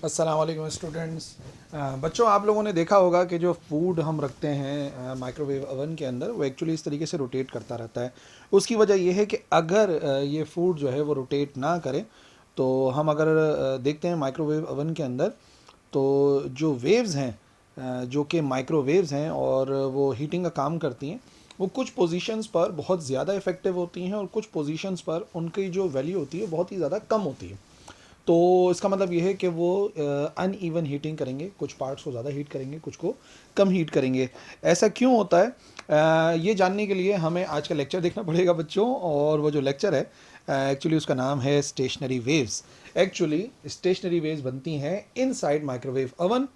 अस्सलाम वालेकुम स्टूडेंट्स। बच्चों, आप लोगों ने देखा होगा कि जो फूड हम रखते हैं माइक्रोवेव ओवन के अंदर, वो एक्चुअली इस तरीके से रोटेट करता रहता है। उसकी वजह यह है कि अगर ये फूड जो है वो रोटेट ना करे, तो हम अगर देखते हैं माइक्रोवेव ओवन के अंदर, तो जो वेव्स हैं, जो कि माइक्रोवेव्स हैं और वो हीटिंग का काम करती हैं, वो कुछ पोजीशंस पर बहुत ज़्यादा इफ़ेक्टिव होती हैं और कुछ पोजीशंस पर उनकी जो वैल्यू होती है बहुत ही ज़्यादा कम होती है। तो इसका मतलब ये है कि वो अनइवन हीटिंग करेंगे, कुछ पार्ट्स को ज़्यादा हीट करेंगे, कुछ को कम हीट करेंगे। ऐसा क्यों होता है, ये जानने के लिए हमें आज का लेक्चर देखना पड़ेगा बच्चों। और वो जो लेक्चर है, एक्चुअली उसका नाम है stationery waves. Actually stationery waves बनती हैं इनसाइड माइक्रोवेव ओवन,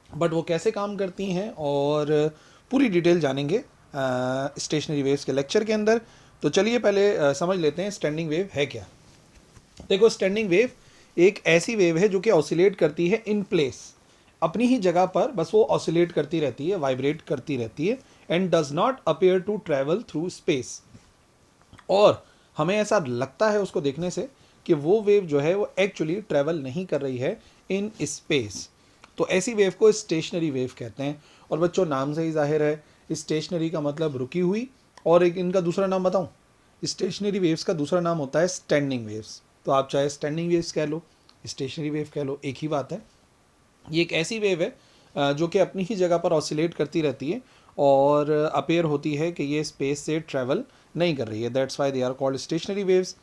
बट वो कैसे काम करती हैं और पूरी डिटेल जानेंगे स्टेशनरी वेव्स के लेक्चर के अंदर। तो चलिए पहले समझ लेते हैं स्टैंडिंग वेव है क्या। देखो, स्टैंडिंग वेव एक ऐसी वेव है जो कि ऑसिलेट करती है इन प्लेस, अपनी ही जगह पर, बस वो ऑसिलेट करती रहती है, वाइब्रेट करती रहती है, and does not appear to travel through space. और हमें ऐसा लगता है उसको देखने से कि वो वेव जो है वो एक्चुअली ट्रैवल नहीं कर रही है इन स्पेस। तो ऐसी वेव को स्टेशनरी वेव कहते हैं। और बच्चों, नाम से ही जाहिर है, स्टेशनरी का मतलब रुकी हुई। और एक इनका दूसरा नाम बताऊं, स्टेशनरी वेव्स का दूसरा नाम होता है स्टैंडिंग वेव्स। तो आप चाहे स्टैंडिंग वेव्स कह लो, स्टेशनरी वेव कह लो, एक ही बात है। ये एक ऐसी वेव है जो कि अपनी ही जगह पर ऑसिलेट करती रहती है और अपेयर होती है कि ये स्पेस से ट्रैवल नहीं कर रही है। That's why they are called stationary waves.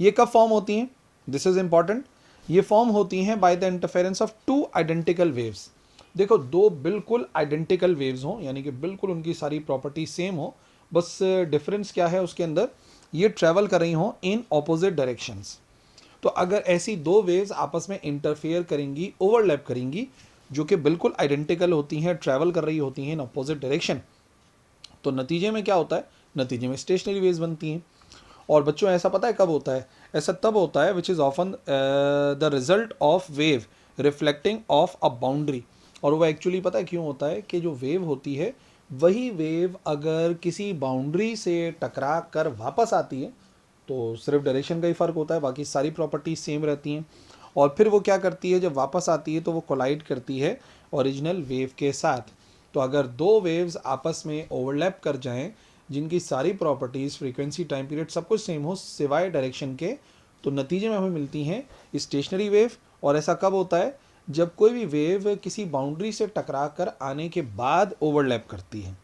ये कब फॉर्म होती हैं, दिस इज इंपॉर्टेंट। ये फॉर्म होती हैं by the interference of two identical waves. देखो, दो बिल्कुल आइडेंटिकल वेव्स हों, यानी कि बिल्कुल उनकी सारी प्रॉपर्टी सेम हो, बस डिफरेंस क्या है उसके अंदर, ये ट्रैवल कर रही हों इन ऑपोजिट डायरेक्शंस। तो अगर ऐसी दो वेव्स आपस में इंटरफेयर करेंगी, ओवरलैप करेंगी, जो कि बिल्कुल आइडेंटिकल होती हैं, ट्रैवल कर रही होती हैं इन अपोजिट डायरेक्शन, तो नतीजे में क्या होता है, नतीजे में स्टेशनरी वेव्स बनती हैं। और बच्चों, ऐसा पता है कब होता है? ऐसा तब होता है which is often the result of wave reflecting of a boundary. और वो एक्चुअली पता है क्यों होता है कि जो वेव होती है, वही वेव अगर किसी बाउंड्री से टकरा कर वापस आती है, तो सिर्फ डायरेक्शन का ही फ़र्क होता है, बाकी सारी प्रॉपर्टीज सेम रहती हैं। और फिर वो क्या करती है, जब वापस आती है तो वो कोलाइड करती है ओरिजिनल वेव के साथ। तो अगर दो वेव्स आपस में ओवरलैप कर जाएं, जिनकी सारी प्रॉपर्टीज़, फ्रीक्वेंसी, टाइम पीरियड सब कुछ सेम हो सिवाय डायरेक्शन के, तो नतीजे में हमें मिलती हैं स्टेशनरी वेव। और ऐसा कब होता है? जब कोई भी वेव किसी बाउंड्री से टकरा कर आने के बाद ओवरलैप करती है।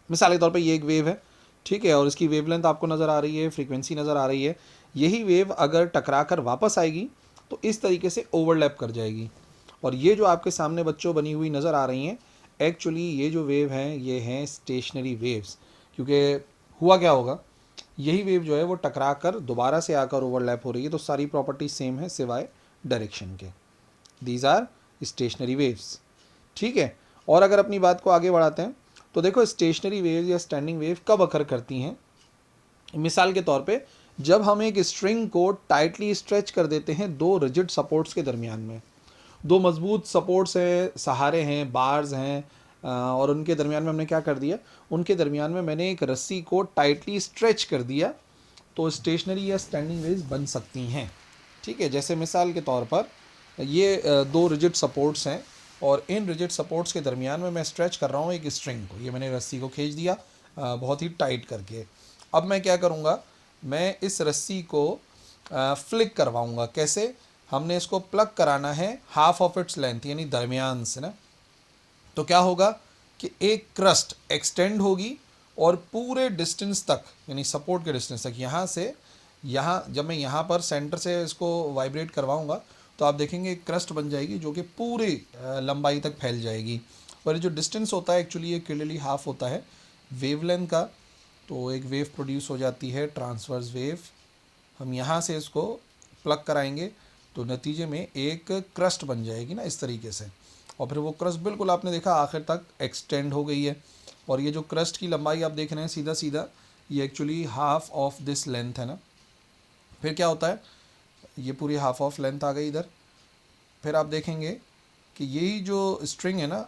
मिसाल के तौर पे ये एक वेव है, ठीक है, और इसकी वेवलेंथ आपको नज़र आ रही है, फ्रीक्वेंसी नज़र आ रही है। यही वेव अगर टकरा कर वापस आएगी तो इस तरीके से ओवरलैप कर जाएगी। और ये जो आपके सामने बच्चों बनी हुई नज़र आ रही हैं, एक्चुअली ये जो वेव हैं ये हैं स्टेशनरी वेव्स। क्योंकि हुआ क्या होगा, यही वेव जो है वो टकरा कर दोबारा से आकर ओवरलैप हो रही है, तो सारी प्रॉपर्टी सेम है सिवाय डायरेक्शन के। दीज आर स्टेशनरी वेव्स, ठीक है। और अगर अपनी बात को आगे बढ़ाते हैं, तो देखो, स्टेशनरी वेव या स्टैंडिंग वेव कब अकर करती हैं। मिसाल के तौर पे, जब हम एक स्ट्रिंग को टाइटली स्ट्रेच कर देते हैं दो रिजिड सपोर्ट्स के दरमियान में। दो मजबूत सपोर्ट्स हैं, सहारे हैं, बार्स हैं, और उनके दरमियान में हमने क्या कर दिया, उनके दरमियान में मैंने एक रस्सी को टाइटली स्ट्रेच कर दिया, तो स्टेशनरी या स्टैंडिंग वेव्स बन सकती हैं। ठीक है, जैसे मिसाल के तौर पर ये दो रिजिड सपोर्ट्स हैं, और इन रिजिड सपोर्ट्स के दरमियान में मैं स्ट्रेच कर रहा हूँ एक स्ट्रिंग को। ये मैंने रस्सी को खींच दिया बहुत ही टाइट करके। अब मैं क्या करूँगा, मैं इस रस्सी को फ्लिक करवाऊँगा। कैसे? हमने इसको प्लग कराना है हाफ ऑफ इट्स लेंथ, यानी दरमियान से ना। तो क्या होगा कि एक क्रस्ट एक्सटेंड होगी और पूरे डिस्टेंस तक, यानी सपोर्ट के डिस्टेंस तक, यहाँ से यहाँ, जब मैं यहाँ पर सेंटर से इसको वाइब्रेट करवाऊँगा, तो आप देखेंगे एक क्रस्ट बन जाएगी जो कि पूरी लंबाई तक फैल जाएगी। और ये जो डिस्टेंस होता है एक्चुअली ये क्लियरली हाफ होता है वेवलेंथ का। तो एक वेव प्रोड्यूस हो जाती है, ट्रांसवर्स वेव। हम यहाँ से इसको प्लग कराएंगे तो नतीजे में एक क्रस्ट बन जाएगी ना, इस तरीके से। और फिर वो क्रस्ट बिल्कुल आपने देखा आखिर तक एक्सटेंड हो गई है। और ये जो क्रस्ट की लंबाई आप देख रहे हैं सीधा सीधा, ये actually half of this length है ना। फिर क्या होता है, ये पूरी हाफ ऑफ लेंथ आ गई इधर। फिर आप देखेंगे कि यही जो स्ट्रिंग है ना,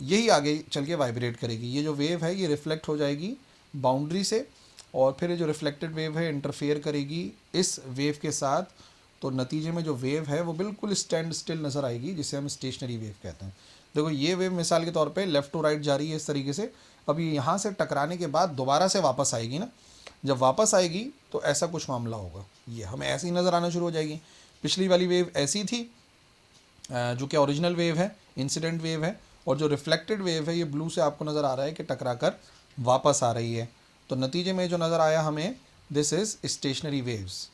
यही आगे चल के वाइब्रेट करेगी। ये जो वेव है ये रिफ्लेक्ट हो जाएगी बाउंड्री से, और फिर ये जो रिफ्लेक्टेड वेव है इंटरफेयर करेगी इस वेव के साथ। तो नतीजे में जो वेव है वो बिल्कुल स्टैंड स्टिल नज़र आएगी, जिसे हम स्टेशनरी वेव कहते हैं। देखो ये वेव मिसाल के तौर पे लेफ़्ट टू राइट जा रही है इस तरीके से, अभी यहाँ से टकराने के बाद दोबारा से वापस आएगी ना, जब वापस आएगी तो ऐसा कुछ मामला होगा, ये हमें ऐसे ही नज़र आना शुरू हो जाएगी। पिछली वाली वेव ऐसी थी जो कि ओरिजिनल वेव है, इंसिडेंट वेव है, और जो रिफ्लेक्टेड वेव है ये ब्लू से आपको नज़र आ रहा है कि टकरा कर वापस आ रही है। तो नतीजे में जो नज़र आया हमें, दिस इज़ स्टेशनरी वेव्स।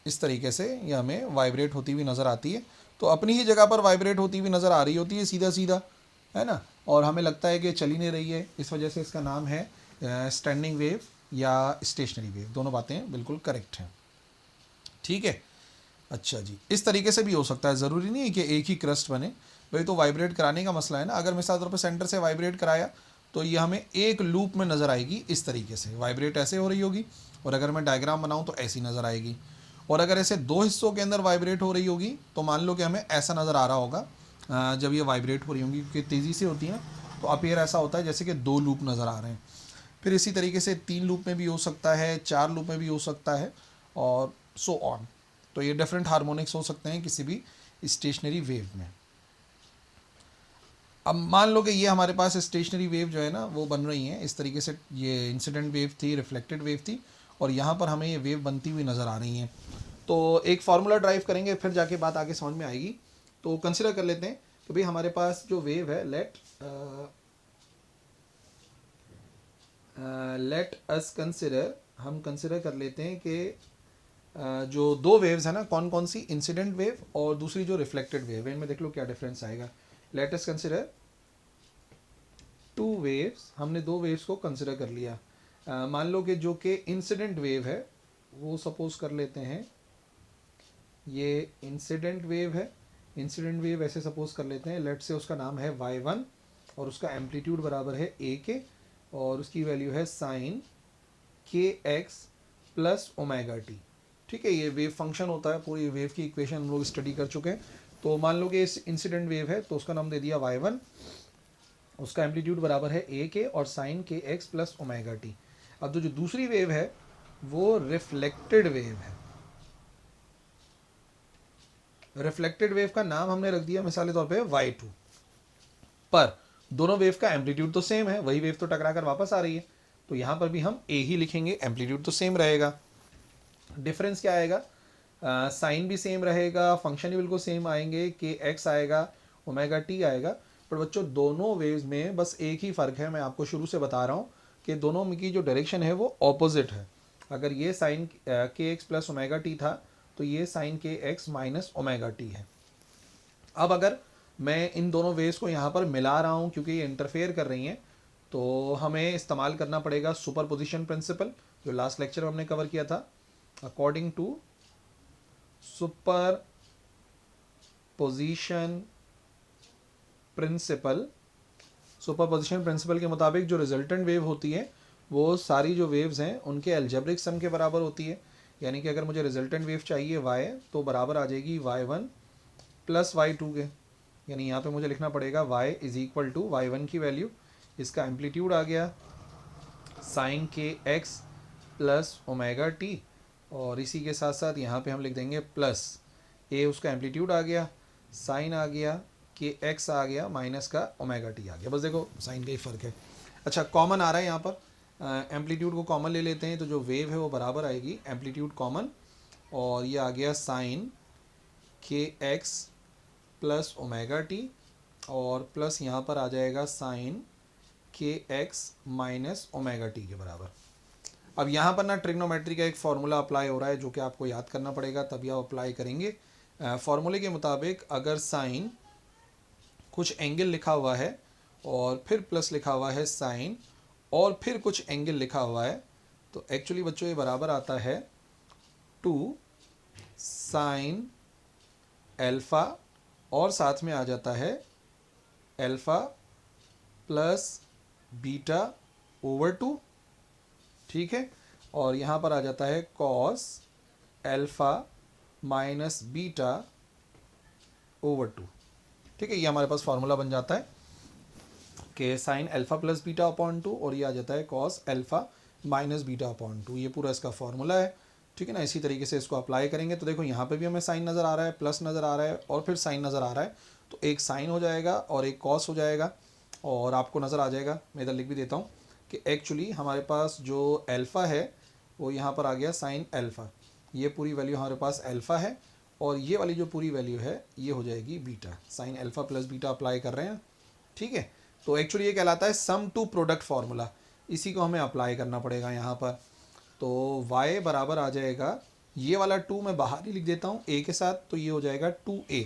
इस तरीके से ये हमें वाइब्रेट होती हुई नज़र आती है, तो अपनी ही जगह पर वाइब्रेट होती हुई नज़र आ रही होती है सीधा सीधा, है ना, और हमें लगता है कि चल ही नहीं रही है, इस वजह से इसका नाम है स्टैंडिंग वेव या स्टेशनरी वेव। दोनों बातें बिल्कुल करेक्ट हैं, ठीक है। अच्छा जी, इस तरीके से भी हो सकता है, ज़रूरी नहीं है कि एक ही क्रस्ट बने, वही तो वाइब्रेट कराने का मसला है ना। अगर मिसाल तौर पर सेंटर से वाइब्रेट कराया तो ये हमें एक लूप में नज़र आएगी, इस तरीके से वाइब्रेट ऐसे हो रही होगी, और अगर मैं डायग्राम बनाऊँ तो ऐसी नज़र आएगी। और अगर ऐसे दो हिस्सों के अंदर वाइब्रेट हो रही होगी तो मान लो कि हमें ऐसा नज़र आ रहा होगा जब ये वाइब्रेट हो रही होंगी, क्योंकि तेज़ी से होती है ना, तो अपीयर ऐसा होता है जैसे कि दो लूप नज़र आ रहे हैं। फिर इसी तरीके से 3 लूप में भी हो सकता है, 4 लूप में भी हो सकता है, और सो ऑन। तो ये डिफरेंट हार्मोनिक्स हो सकते हैं किसी भी स्टेशनरी वेव में। अब मान लो कि ये हमारे पास स्टेशनरी वेव जो है ना वो बन रही हैं इस तरीके से, ये इंसिडेंट वेव थी, रिफ्लेक्टेड वेव थी, और यहाँ पर हमें ये वेव बनती हुई नज़र आ रही हैं। तो एक फार्मूला ड्राइव करेंगे, फिर जाके बात आगे समझ में आएगी। तो कंसिडर कर लेते हैं कि भाई हमारे पास जो वेव है, लेट अस कंसिडर, हम कंसिडर कर लेते हैं कि जो दो वेव्स है ना, कौन कौन सी, इंसिडेंट वेव और दूसरी जो रिफ्लेक्टेड वेव है, इनमें देख लो क्या डिफरेंस आएगा। Let us consider two waves, हमने दो वेव्स को कंसिडर कर लिया। मान लो कि जो कि इंसिडेंट वेव है वो सपोज कर लेते हैं ये इंसिडेंट वेव है। इंसिडेंट वेव ऐसे सपोज कर लेते हैं, लेट से उसका नाम है y1 और उसका एम्पलीट्यूड बराबर है a के, और उसकी वैल्यू है साइन के एक्स प्लस ओमेगा टी। ठीक है, ये वेव फंक्शन होता है, पूरी वेव की इक्वेशन हम लोग स्टडी कर चुके हैं। तो मान लो कि इस इंसिडेंट वेव है तो उसका नाम दे दिया y1, उसका एम्पलीट्यूड बराबर है a के और साइन के एक्स प्लस ओमेगा टी। अब जो दूसरी वेव है वो रिफ्लेक्टेड वेव है। रिफ्लेक्टेड वेव का नाम हमने रख दिया मिसाल के तौर पे y2, पर दोनों वेव का एम्पलीट्यूड तो सेम है, वही वेव तो टकरा कर वापस आ रही है, तो यहाँ पर भी हम a ही लिखेंगे, एम्पलीट्यूड तो सेम रहेगा। डिफरेंस क्या आएगा, साइन भी सेम रहेगा, फंक्शन भी बिल्कुल सेम आएंगे, के एक्स आएगा, ओमेगा टी आएगा। पर बच्चों दोनों वेव्स में बस एक ही फ़र्क है, मैं आपको शुरू से बता रहा हूँ कि दोनों की जो डायरेक्शन है वो ऑपोजिट है। अगर ये साइन के एक्स प्लस ओमेगा टी था तो ये साइन के एक्स माइनस ओमेगा टी है। अब अगर मैं इन दोनों वेव्स को यहाँ पर मिला रहा हूँ क्योंकि ये इंटरफेयर कर रही हैं, तो हमें इस्तेमाल करना पड़ेगा सुपरपोजिशन प्रिंसिपल, जो लास्ट लेक्चर में हमने कवर किया था। According to superposition principle, superposition principle के मुताबिक जो रिजल्टेंट वेव होती है वो सारी जो वेव्स हैं उनके अलजेब्रिक सम के बराबर होती है। यानी कि अगर मुझे रिजल्टेंट वेव चाहिए y तो बराबर आ जाएगी y1 प्लस y2 के, यानी यहाँ पे मुझे लिखना पड़ेगा y is equal to y1 की वैल्यू, इसका एम्पलीट्यूड आ गया साइन के एक्स प्लस ओमेगा टी, और इसी के साथ साथ यहाँ पे हम लिख देंगे प्लस ए, उसका एम्पलीट्यूड आ गया, साइन आ गया, के एक्स आ गया, माइनस का ओमेगा टी आ गया। बस देखो साइन का ही फ़र्क है। अच्छा, कॉमन आ रहा है यहाँ पर, एम्पलीट्यूड को कॉमन ले लेते हैं तो जो वेव है वो बराबर आएगी एम्पलीट्यूड कॉमन, और ये आ गया साइन के एक्स प्लस ओमेगा टी, और प्लस यहाँ पर आ जाएगा साइन के एक्स माइनस ओमेगा टी के बराबर। अब यहाँ पर ना ट्रिग्नोमेट्री का एक फार्मूला अप्लाई हो रहा है जो कि आपको याद करना पड़ेगा, तभी आप अप्लाई करेंगे। फार्मूले के मुताबिक अगर साइन कुछ एंगल लिखा हुआ है और फिर प्लस लिखा हुआ है साइन और फिर कुछ एंगल लिखा हुआ है, तो एक्चुअली बच्चों ये बराबर आता है टू साइन एल्फ़ा, और साथ में आ जाता है एल्फ़ा प्लस बीटा ओवर 2, ठीक है, और यहाँ पर आ जाता है cos alpha minus beta over 2। ठीक है, ये हमारे पास फार्मूला बन जाता है कि sign alpha plus beta upon 2, और ये आ जाता है cos alpha minus beta upon 2। ये पूरा इसका फार्मूला है। ठीक है ना। इसी तरीके से इसको अप्लाई करेंगे तो देखो यहाँ पे भी हमें साइन नज़र आ रहा है, प्लस नज़र आ रहा है और फिर साइन नज़र आ रहा है, तो एक साइन हो जाएगा और एक कॉस हो जाएगा। और आपको नज़र आ जाएगा, मैं इधर लिख भी देता हूँ कि एक्चुअली हमारे पास जो अल्फ़ा है वो यहाँ पर आ गया साइन अल्फ़ा, ये पूरी वैल्यू हमारे पास अल्फ़ा है और ये वाली जो पूरी वैल्यू है ये हो जाएगी beta. Sine alpha plus beta apply कर रहे हैं, ठीक है। तो एक्चुअली ये कहलाता है सम टू प्रोडक्ट फार्मूला, इसी को हमें अप्लाई करना पड़ेगा यहाँ पर। तो y बराबर आ जाएगा, ये वाला 2 मैं बाहर ही लिख देता हूँ a के साथ, तो ये हो जाएगा 2a।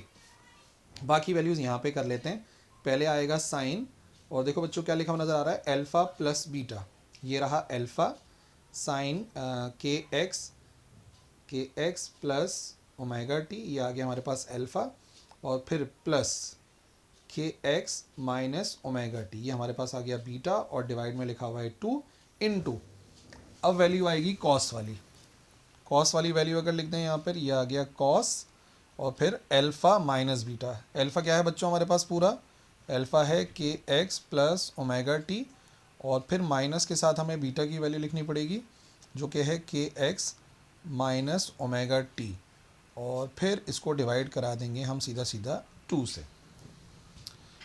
बाकी वैल्यूज़ यहाँ पे कर लेते हैं। पहले आएगा साइन, और देखो बच्चों क्या लिखा हुआ नज़र आ रहा है, अल्फ़ा प्लस बीटा, ये रहा अल्फ़ा साइन के एक्स प्लस ओमेगा टी, ये आ गया हमारे पास अल्फ़ा, और फिर प्लस के एक्स माइनस ओमेगा टी, ये हमारे पास आ गया बीटा, और डिवाइड में लिखा हुआ है 2 इनटू, अब वैल्यू आएगी कॉस वाली। कॉस वाली वैल्यू अगर लिख दें यहाँ पर, ये आ गया कॉस और फिर अल्फ़ा माइनस बीटा। अल्फ़ा क्या है बच्चों हमारे पास, पूरा अल्फ़ा है के एक्स प्लस ओमेगा टी, और फिर माइनस के साथ हमें बीटा की वैल्यू लिखनी पड़ेगी जो कि है के एक्स माइनस ओमेगा टी, और फिर इसको डिवाइड करा देंगे हम सीधा सीधा 2 से।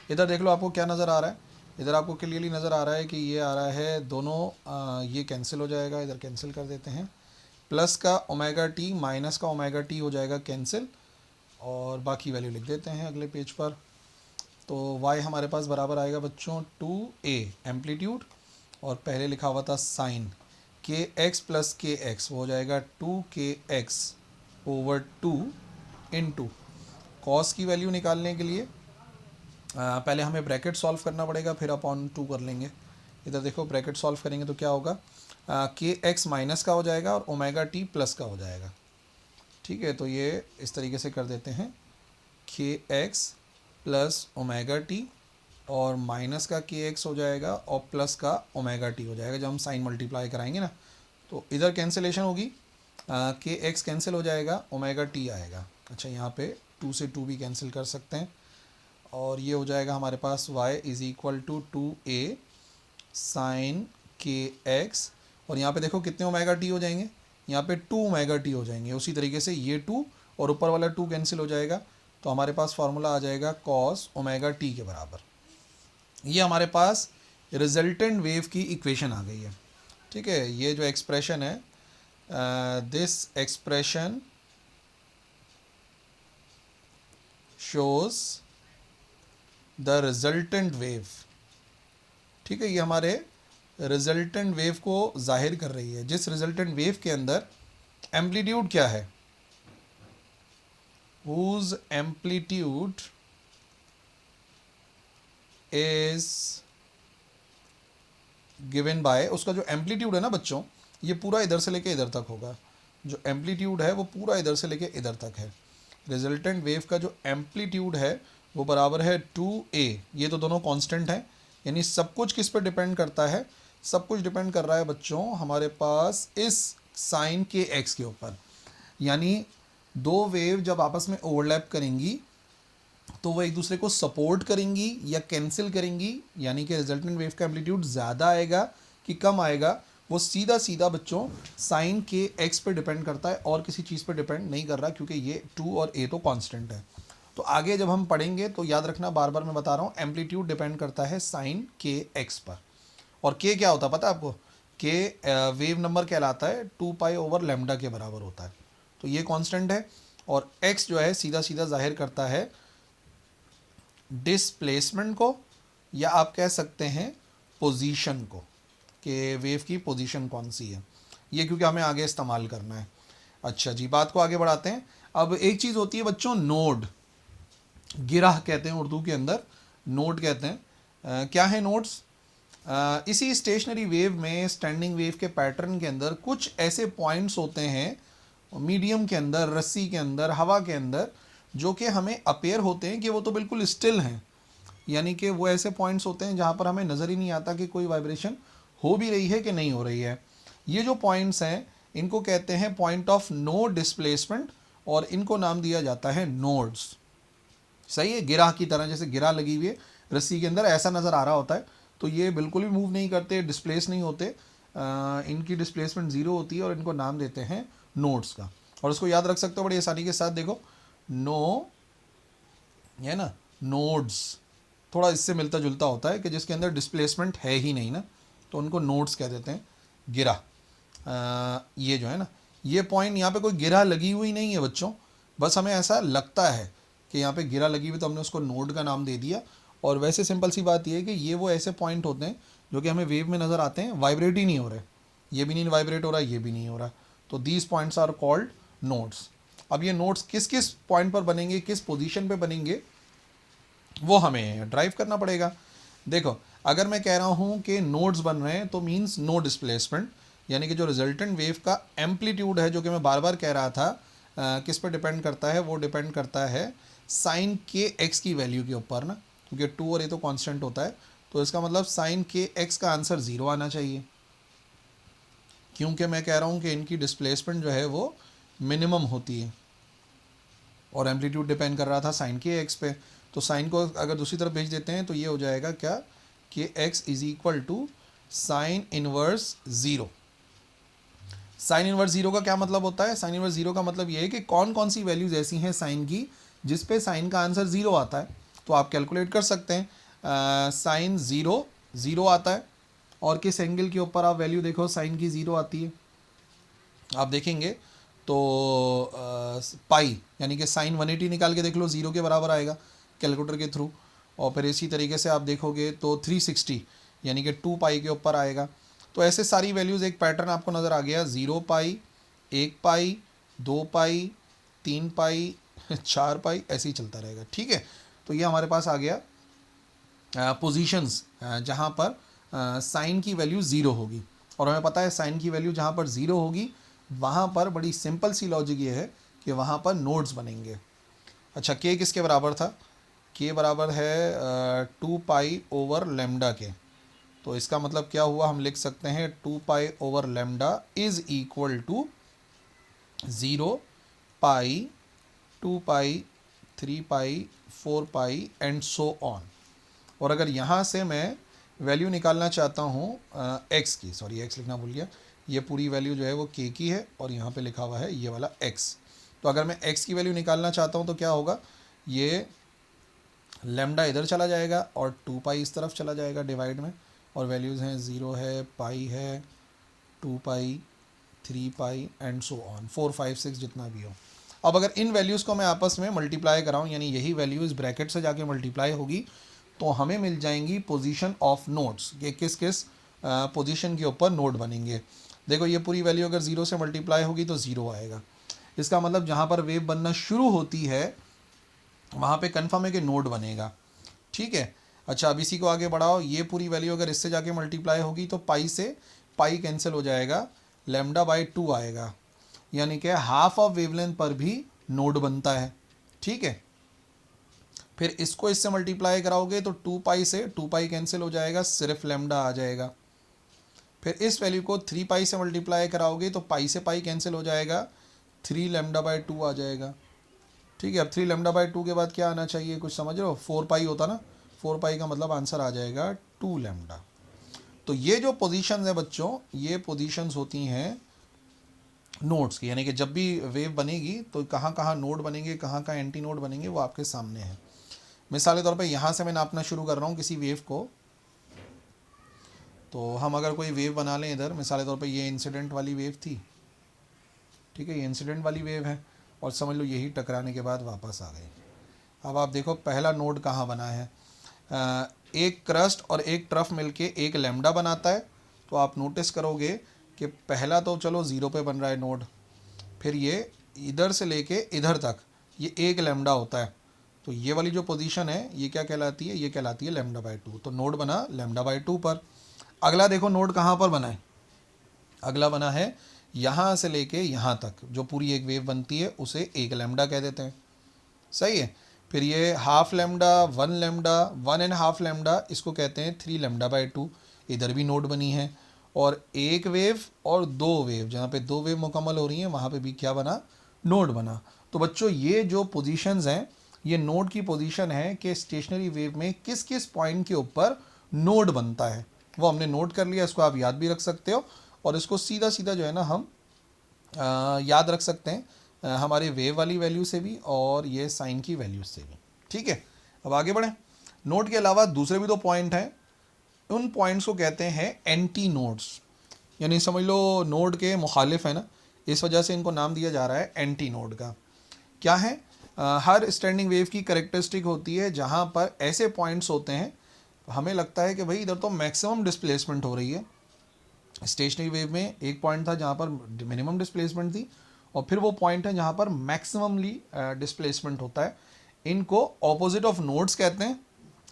इधर देख लो आपको क्या नज़र आ रहा है, इधर आपको क्लियरली नज़र आ रहा है कि ये आ रहा है दोनों, ये कैंसिल हो जाएगा, इधर कैंसिल कर देते हैं। प्लस का ओमेगा टी माइनस का ओमेगा टी हो जाएगा कैंसिल, और बाकी वैल्यू लिख देते हैं अगले पेज पर। तो y हमारे पास बराबर आएगा बच्चों 2a एम्पलीट्यूड, और पहले लिखा हुआ था साइन के एक्स प्लस के एक्स, वो हो जाएगा 2kx ओवर 2 इंटू कॉस की वैल्यू निकालने के लिए पहले हमें ब्रैकेट सॉल्व करना पड़ेगा, फिर अपॉन 2 कर लेंगे। इधर देखो ब्रैकेट सॉल्व करेंगे तो क्या होगा, के एक्स माइनस का हो जाएगा और ओमेगा टी प्लस का हो जाएगा, ठीक है। तो ये इस तरीके से कर देते हैं, के एक्स प्लस ओमेगा टी और माइनस का के एक्स हो जाएगा और प्लस का ओमेगा टी हो जाएगा। जब हम साइन मल्टीप्लाई कराएंगे ना, तो इधर कैंसिलेशन होगी, के एक्स कैंसिल हो जाएगा, ओमेगा टी आएगा। अच्छा, यहाँ पे 2 से 2 भी कैंसिल कर सकते हैं, और ये हो जाएगा हमारे पास y is equal to 2a sine के एक्स, और यहाँ पे देखो कितने ओमेगा टी हो जाएंगे, यहाँ पे 2 ओमेगा टी हो जाएंगे। उसी तरीके से ये 2 और ऊपर वाला 2 कैंसिल हो जाएगा, तो हमारे पास फार्मूला आ जाएगा कॉस ओमेगा टी के बराबर। ये हमारे पास रिजल्टेंट वेव की इक्वेशन आ गई है, ठीक है। ये जो एक्सप्रेशन है, this expression shows the resultant wave, ठीक है। ये हमारे रिजल्टेंट वेव को जाहिर कर रही है, जिस रिजल्टेंट वेव के अंदर एम्पलीट्यूड क्या है, whose amplitude is given by, उसका जो एम्पलीट्यूड है ना बच्चों, ये पूरा इधर से लेके इधर तक होगा। जो एम्पलीट्यूड है वो पूरा इधर से लेके इधर तक है। रिजल्टेंट वेव का जो एम्पलीट्यूड है वो बराबर है 2a, ये तो दोनों कांस्टेंट हैं, यानी सब कुछ किस पर डिपेंड करता है, सब कुछ डिपेंड कर रहा है बच्चों हमारे पास इस साइन के एक्स के ऊपर। यानी दो वेव जब आपस में ओवरलैप करेंगी तो वो एक दूसरे को सपोर्ट करेंगी या कैंसिल करेंगी, यानी कि रिजल्टेंट वेव का एम्पलीट्यूड ज़्यादा आएगा कि कम आएगा, वो सीधा सीधा बच्चों साइन के एक्स पे डिपेंड करता है और किसी चीज़ पे डिपेंड नहीं कर रहा, क्योंकि ये 2 और a तो कांस्टेंट है। तो आगे जब हम पढ़ेंगे तो याद रखना, बार बार मैं बता रहा हूँ, एम्पलीट्यूड डिपेंड करता है साइन के एक्स पर। और के क्या होता है पता है आपको, के वेव नंबर कहलाता है 2 पाई ओवर लैम्डा के बराबर होता है, तो ये कांस्टेंट है। और x जो है सीधा सीधा जाहिर करता है डिस्प्लेसमेंट को, या आप कह सकते हैं पोजीशन को, कि वेव की पोजीशन कौन सी है, ये क्योंकि हमें आगे इस्तेमाल करना है। अच्छा जी, बात को आगे बढ़ाते हैं। अब एक चीज़ होती है बच्चों नोड, गिरह कहते हैं उर्दू के अंदर, नोड कहते हैं। क्या है नोड्स, इसी स्टेशनरी वेव में, स्टैंडिंग वेव के पैटर्न के अंदर कुछ ऐसे पॉइंट्स होते हैं मीडियम के अंदर, रस्सी के अंदर, हवा के अंदर, जो कि हमें अपेयर होते हैं कि वो तो बिल्कुल स्टिल हैं, यानी कि वो ऐसे पॉइंट्स होते हैं जहाँ पर हमें नज़र ही नहीं आता कि कोई वाइब्रेशन हो भी रही है कि नहीं हो रही है। ये जो पॉइंट्स हैं इनको कहते हैं पॉइंट ऑफ नो डिस्प्लेसमेंट, और इनको नाम दिया जाता है नोड्स। सही है, गिरा की तरह, जैसे गिरा लगी हुई है रस्सी के अंदर, ऐसा नज़र आ रहा होता है, तो ये बिल्कुल भी मूव नहीं करते, डिस्प्लेस नहीं होते, इनकी डिस्प्लेसमेंट ज़ीरो होती है, और इनको नाम देते हैं नोड्स का। और उसको याद रख सकते हो बड़ी आसानी के साथ, देखो नो है ना, नोड्स थोड़ा इससे मिलता जुलता होता है कि जिसके अंदर डिस्प्लेसमेंट है ही नहीं ना, तो उनको नोड्स कह देते हैं। गिरा ये जो है ना, ये पॉइंट यहाँ पे कोई गिरा लगी हुई नहीं है बच्चों, बस हमें ऐसा लगता है कि यहाँ पे गिरा लगी हुई, तो हमने उसको नोड का नाम दे दिया। और वैसे सिंपल सी बात ये है कि ये वो ऐसे पॉइंट होते हैं जो कि हमें वेव में नज़र आते हैं, वाइब्रेट ही नहीं हो रहे, ये भी नहीं वाइब्रेट हो रहा, ये भी नहीं हो रहा, तो these points are called nodes. अब ये नोड्स किस किस पॉइंट पर बनेंगे, किस पोजीशन पे बनेंगे, वो हमें ड्राइव करना पड़ेगा। देखो अगर मैं कह रहा हूँ कि नोड्स बन रहे हैं तो मीन्स नो डिस्प्लेसमेंट, यानी कि जो रिजल्टेंट वेव का एम्पलीट्यूड है, जो कि मैं बार बार कह रहा था किस पर डिपेंड करता है, वो डिपेंड करता है साइन के एक्स की वैल्यू के ऊपर ना, क्योंकि 2 और ये तो कांस्टेंट होता है, तो इसका मतलब साइन के एक्स का आंसर 0 आना चाहिए, क्योंकि मैं कह रहा हूँ कि इनकी डिस्प्लेसमेंट जो है वो मिनिमम होती है और एम्पलीट्यूड डिपेंड कर रहा था साइन के एक्स पे। तो साइन को अगर दूसरी तरफ भेज देते हैं तो ये हो जाएगा क्या, कि x is equal to sine inverse 0। Sine inverse 0 का क्या मतलब होता है, साइन इनवर्स 0 का मतलब ये है कि कौन कौन सी वैल्यूज़ ऐसी हैं साइन की जिस पे साइन का आंसर 0 आता है। तो आप कैलकुलेट कर सकते हैं, साइन 0 आता है, और किस एंगल के ऊपर आप वैल्यू देखो साइन की 0 आती है, आप देखेंगे तो पाई, यानी कि साइन 180 निकाल के देख लो, 0 के बराबर आएगा कैलकुलेटर के थ्रू। और फिर इसी तरीके से आप देखोगे तो 360 यानी कि 2 पाई के ऊपर आएगा। तो ऐसे सारी वैल्यूज़, एक पैटर्न आपको नज़र आ गया, 0 पाई, 1 पाई, 2 पाई, 3 पाई, 4 पाई, ऐसे ही चलता रहेगा। ठीक है, तो ये हमारे पास आ गया पोजीशंस जहाँ पर साइन की वैल्यू 0 होगी। और हमें पता है साइन की वैल्यू जहाँ पर 0 होगी वहाँ पर बड़ी सिंपल सी लॉजिक ये है कि वहाँ पर नोड्स बनेंगे। अच्छा, के किसके बराबर था, के बराबर है 2 पाई ओवर लेमडा के, तो इसका मतलब क्या हुआ, हम लिख सकते हैं 2 pi over lambda is equal to 0 pi, 2 pi, 3 pi, 4 pi and so on. और अगर यहाँ से मैं वैल्यू निकालना चाहता हूँ एक्स की, सॉरी एक्स लिखना भूल गया, ये पूरी वैल्यू जो है वो के की है और यहाँ पे लिखा हुआ है ये वाला एक्स। तो अगर मैं एक्स की वैल्यू निकालना चाहता हूँ तो क्या होगा, ये लेमडा इधर चला जाएगा और 2 पाई इस तरफ चला जाएगा डिवाइड में, और वैल्यूज़ हैं 0 है, पाई है, 2 pi, 3 pi and so on, 4 5 6 जितना भी हो। अब अगर इन वैल्यूज़ को मैं आपस में मल्टीप्लाई कराऊँ, यानी यही वैल्यू इस ब्रैकेट से जाके मल्टीप्लाई होगी, तो हमें मिल जाएंगी पोजीशन ऑफ नोड्स, कि किस किस पोजीशन के ऊपर नोड बनेंगे। देखो ये पूरी वैल्यू अगर 0 से मल्टीप्लाई होगी तो 0 आएगा, इसका मतलब जहाँ पर वेव बनना शुरू होती है वहाँ पे कन्फर्म है कि नोड बनेगा। ठीक है, अच्छा अब इसी को आगे बढ़ाओ, ये पूरी वैल्यू अगर इससे जाके मल्टीप्लाई होगी तो पाई से पाई कैंसिल हो जाएगा, लेमडा बाई 2 आएगा, यानी कि हाफ ऑफ वेवलेंथ पर भी नोड बनता है। ठीक है, फिर इसको इससे मल्टीप्लाई कराओगे तो 2 पाई से 2 पाई कैंसिल हो जाएगा, सिर्फ लेमडा आ जाएगा। फिर इस वैल्यू को 3 पाई से मल्टीप्लाई कराओगे तो पाई से पाई कैंसिल हो जाएगा, 3 लेमडा बाई 2 आ जाएगा। ठीक है, अब 3 लेमडा बाई 2 के बाद क्या आना चाहिए, कुछ समझ रहे हो, 4 पाई होता ना, 4 पाई का मतलब आंसर आ जाएगा 2 लेमडा। तो ये जो पोजीशंस है बच्चों, ये पोजीशंस होती हैं नोड्स की, यानी कि जब भी वेव बनेगी तो कहाँ कहाँ नोड बनेंगे, कहाँ कहाँ एंटी नोड बनेंगे, वो आपके सामने है। मिसाल के तौर पे यहाँ से मैं नापना शुरू कर रहा हूँ किसी वेव को, तो हम अगर कोई वेव बना लें इधर, मिसाल के तौर पे ये इंसिडेंट वाली वेव थी, ठीक है, ये इंसिडेंट वाली वेव है, और समझ लो यही टकराने के बाद वापस आ गई। अब आप देखो पहला नोड कहाँ बना है, एक क्रस्ट और एक ट्रफ मिलके एक लेमडा बनाता है, तो आप नोटिस करोगे कि पहला तो चलो 0 पे बन रहा है नोड, फिर ये इधर से लेके इधर तक ये 1 लेमडा होता है, तो ये वाली जो पोजीशन है ये क्या कहलाती है, ये कहलाती है लेमडा बाई 2, तो नोड बना लेमडा बाई 2 पर। अगला देखो नोड कहाँ पर बना है, अगला बना है यहाँ से लेके यहाँ तक, जो पूरी एक वेव बनती है उसे 1 लेमडा कह देते हैं, सही है। फिर ये हाफ लेमडा, 1 लेमडा, 1.5 लेमडा, इसको कहते हैं 3 लेमडा बाई 2, इधर भी नोड बनी है। और एक वेव और 2 वेव, जहाँ पे 2 वेव मुकम्मल हो रही हैं वहाँ पे भी क्या बना, नोड बना। तो बच्चों ये जो पोजीशंस हैं, ये नोड की पोजीशन है कि स्टेशनरी वेव में किस किस पॉइंट के ऊपर नोड बनता है, वो हमने नोट कर लिया, इसको आप याद भी रख सकते हो, और इसको सीधा सीधा जो है ना हम याद रख सकते हैं हमारे वेव वाली वैल्यू से भी और ये साइन की वैल्यू से भी। ठीक है, अब आगे बढ़ें। नोड के अलावा दूसरे भी दो पॉइंट हैं, उन पॉइंट्स को कहते हैं एंटी नोड्स, यानी समझ लो नोड के मुखालिफ है ना, इस वजह से इनको नाम दिया जा रहा है एंटी नोड का। क्या है? हर स्टैंडिंग वेव की करेक्टरिस्टिक होती है जहाँ पर ऐसे पॉइंट्स होते हैं हमें लगता है कि भाई इधर तो मैक्सिमम डिस्प्लेसमेंट हो रही है। स्टेशनरी वेव में एक पॉइंट था जहाँ पर मिनिमम डिस्प्लेसमेंट थी, और फिर वो पॉइंट है जहाँ पर मैक्सिममली डिस्प्लेसमेंट होता है। इनको ऑपोजिट ऑफ नोड्स कहते हैं,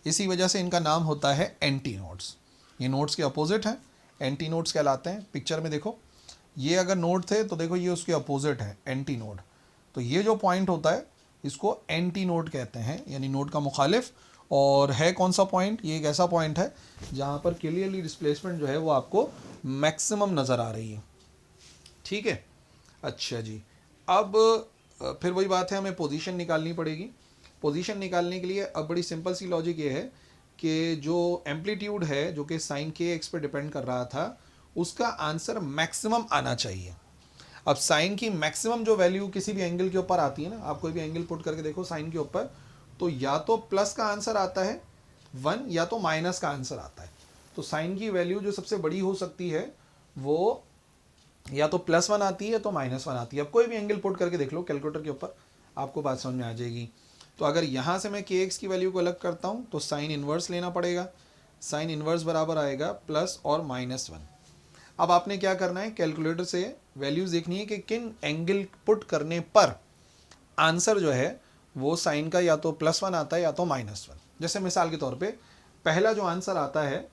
इसी वजह से इनका नाम होता है एंटी नोड्स। ये नोड्स के अपोजिट हैं, एंटी नोड्स कहलाते हैं। पिक्चर में देखो, ये अगर नोड थे तो देखो ये उसके अपोजिट है एंटी नोड, तो ये जो पॉइंट होता है इसको एंटी नोड कहते हैं, यानी नोड का मुखालिफ। और है कौन सा पॉइंट? ये एक ऐसा पॉइंट है जहाँ पर क्लियरली डिस्प्लेसमेंट जो है वो आपको मैक्सिमम नज़र आ रही है। ठीक है, अच्छा जी। अब फिर वही बात है, हमें पोजीशन निकालनी पड़ेगी। पोजीशन निकालने के लिए अब बड़ी सिंपल सी लॉजिक ये है कि जो एम्पलीट्यूड है जो कि साइन के एक्स पर डिपेंड कर रहा था, उसका आंसर मैक्सिमम आना चाहिए। अब साइन की मैक्सिमम जो वैल्यू किसी भी एंगल के ऊपर आती है ना, आप कोई भी एंगल पुट करके देखो साइन के ऊपर, तो या तो प्लस का आंसर आता है 1 या तो माइनस का आंसर आता है। तो साइन की वैल्यू जो सबसे बड़ी हो सकती है वो या तो +1 आती है तो -1 आती है। अब कोई भी एंगल पुट करके देख लो कैलकुलेटर के ऊपर, आपको बात समझ में आ जाएगी। तो अगर यहाँ से मैं के एक्स की वैल्यू को अलग करता हूँ तो साइन इन्वर्स लेना पड़ेगा। साइन इन्वर्स बराबर आएगा प्लस और -1। अब आपने क्या करना है, कैलकुलेटर से वैल्यूज़ देखनी है कि किन एंगल पुट करने पर आंसर जो है वो साइन का या तो +1 आता है या तो -1। जैसे मिसाल के तौर पे पहला जो आंसर आता है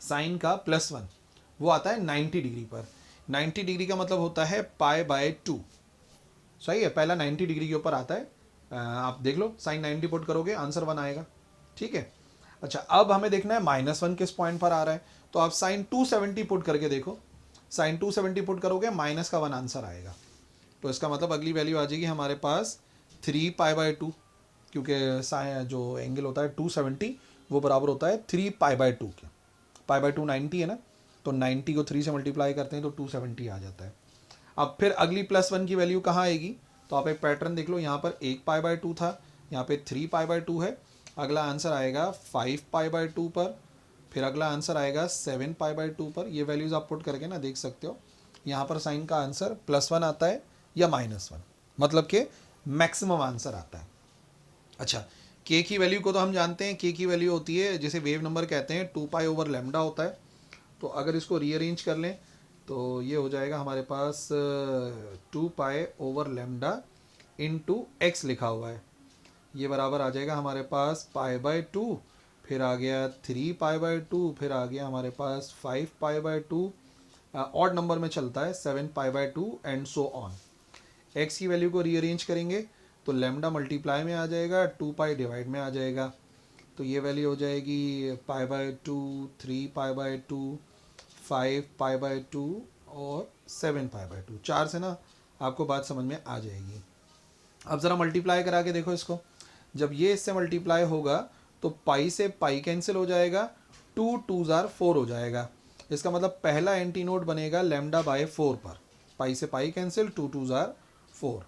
साइन का +1, वो आता है 90 डिग्री पर। 90 डिग्री का मतलब होता है π/2। सही है, पहला 90 डिग्री के ऊपर आता है। आप देख लो, साइन 90 पुट करोगे आंसर 1 आएगा। ठीक है, अच्छा अब हमें देखना है -1 किस पॉइंट पर आ रहा है, तो आप साइन 270 पुट करके देखो। साइन 270 पुट करोगे माइनस का 1 आंसर आएगा, तो इसका मतलब अगली वैल्यू आ जाएगी हमारे पास 3π/2, क्योंकि साइन जो एंगल होता है 270 वो बराबर होता है 3π/2 के। π/2 90 है ना, तो 90 को 3 से मल्टीप्लाई करते हैं तो 270 आ जाता है। अब फिर अगली +1 की वैल्यू कहाँ आएगी, तो आप एक पैटर्न देख लो, यहाँ पर 1π/2 था, यहाँ पे 3π/2 है। अगला आंसर आएगा 5π/2 पर, फिर अगला आंसर आएगा 7π/2 पर। ये वैल्यूज़ आप पुट करके ना देख सकते हो, यहाँ पर साइन का आंसर +1 आता है या -1, मतलब कि मैक्सिमम आंसर आता है। अच्छा, के की वैल्यू को तो हम जानते हैं, के की वैल्यू होती है जिसे वेव नंबर कहते हैं, 2π/λ होता है। तो अगर इसको रीअरेंज कर लें तो ये हो जाएगा हमारे पास 2π/λ इंटू एक्स लिखा हुआ है, ये बराबर आ जाएगा हमारे पास π/2, फिर आ गया 3π/2, फिर आ गया हमारे पास 5π/2, ऑड नंबर में चलता है 7π/2 एंड सो ऑन। एक्स की वैल्यू को रीअरेंज करेंगे तो लैम्डा मल्टीप्लाई में आ जाएगा, 2π डिवाइड में आ जाएगा, तो ये वैल्यू हो जाएगी π/2, 3π/2, 5π/2 और 7π/2। 4 से ना आपको बात समझ में आ जाएगी। अब ज़रा मल्टीप्लाई करा के देखो इसको, जब ये इससे मल्टीप्लाई होगा तो पाई से पाई कैंसिल हो जाएगा, 2 2s are 4 हो जाएगा। इसका मतलब पहला एंटी नोड बनेगा λ/4 पर, पाई से पाई कैंसिल, 2 2s are 4।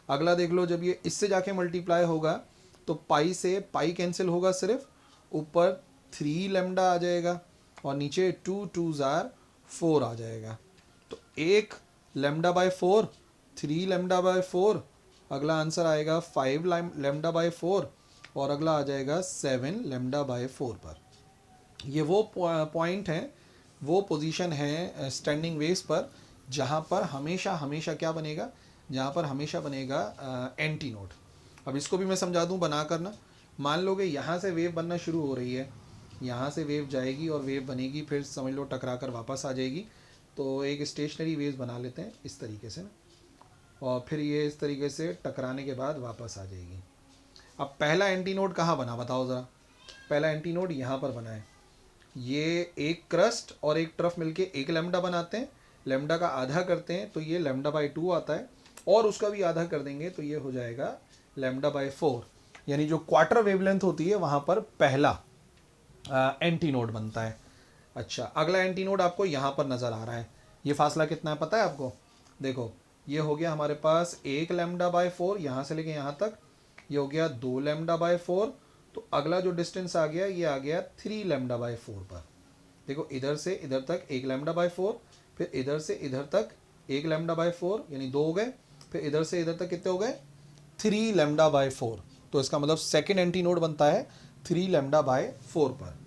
अगला देख लो, जब ये इससे जाके मल्टीप्लाई होगा तो पाई से पाई कैंसिल होगा, सिर्फ ऊपर 3λ आ जाएगा और नीचे 2 2s are 4 आ जाएगा। तो 1 λ/4, 3λ/4, अगला आंसर आएगा 5 λ/4 और अगला आ जाएगा 7 λ/4 पर। ये वो पॉइंट है, वो पोजीशन है स्टैंडिंग वेव्स पर जहाँ पर हमेशा हमेशा क्या बनेगा, जहाँ पर हमेशा बनेगा एंटी नोड। अब इसको भी मैं समझा दूँ बना करना। मान लो कि यहाँ से वेव बनना शुरू हो रही है, यहाँ से वेव जाएगी और वेव बनेगी, फिर समझ लो टकरा कर वापस आ जाएगी। तो एक स्टेशनरी वेव बना लेते हैं इस तरीके से ना, और फिर ये इस तरीके से टकराने के बाद वापस आ जाएगी। अब पहला एंटी नोड कहाँ बना बताओ ज़रा, पहला एंटी नोड यहाँ पर बना है। ये एक क्रस्ट और एक ट्रफ मिलके एक लैम्डा बनाते हैं, लैम्डा का आधा करते हैं तो ये λ/2 आता है, और उसका भी आधा कर देंगे तो ये हो जाएगा λ/4, यानी जो क्वार्टर वेवलेंथ होती है वहाँ पर पहला एंटी नोड बनता है। अच्छा, अगला एंटी नोड आपको यहाँ पर नज़र आ रहा है, ये फासला कितना है पता है आपको, देखो ये हो गया हमारे पास 1 लैम्डा/4 यहाँ से लेके यहाँ तक, ये हो गया 2 लैम्डा/4। तो अगला जो डिस्टेंस आ गया ये आ गया 3 लैम्डा/4 पर। देखो इधर से इधर तक 1 लैम्डा/4, फिर इधर से इधर तक 1 लैम्डा/4 यानी 2 हो गए, फिर इधर से इधर तक कितने हो गए 3 लैम्डा/4। तो इसका मतलब सेकेंड एंटी नोड बनता है 3 लैम्डा/4 पर।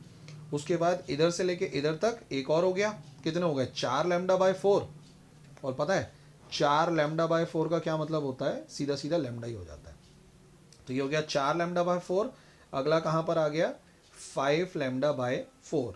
उसके बाद इधर से लेके इधर तक एक और हो गया, कितने हो गए 4 लैम्डा/4। और पता है 4 लैम्डा/4 का क्या मतलब होता है, सीधा सीधा लैम्डा ही हो जाता है। तो ये हो गया 4 लैम्डा/4। अगला कहाँ पर आ गया 5 लैम्डा/4।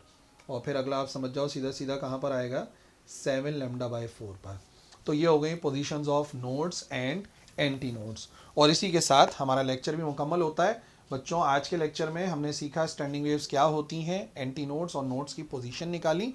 और फिर अगला आप समझ जाओ सीधा सीधा कहाँ पर आएगा 7 लैम्डा/4 पर। तो ये हो गई positions of nodes and anti nodes. और इसी के साथ हमारा लेक्चर भी मुकम्मल होता है। बच्चों आज के लेक्चर में हमने सीखा स्टैंडिंग वेव्स क्या होती हैं, एंटी नोड्स और नोड्स की पोजीशन निकाली,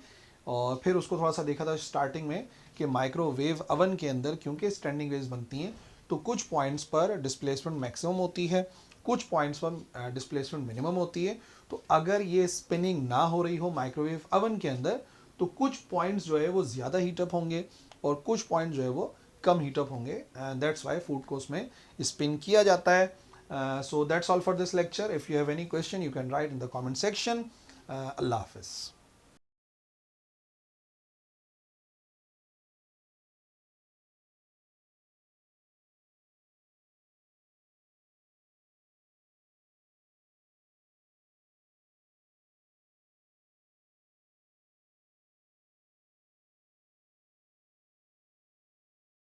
और फिर उसको थोड़ा सा देखा था स्टार्टिंग में कि माइक्रोवेव अवन के अंदर क्योंकि स्टैंडिंग वेव्स बनती हैं तो कुछ पॉइंट्स पर डिस्प्लेसमेंट मैक्सिमम होती है, कुछ पॉइंट्स पर डिस्प्लेसमेंट मिनिमम होती है। तो अगर ये स्पिनिंग ना हो रही हो माइक्रोवेव अवन के अंदर तो कुछ पॉइंट्स जो है वो ज़्यादा हीटअप होंगे और कुछ पॉइंट जो है वो कम हीटअप होंगे। दैट्स वाई फूड को उसमें स्पिन किया जाता है। So that's all for this lecture. If you have any question you can write in the comment section. अल्लाह हाफिज़।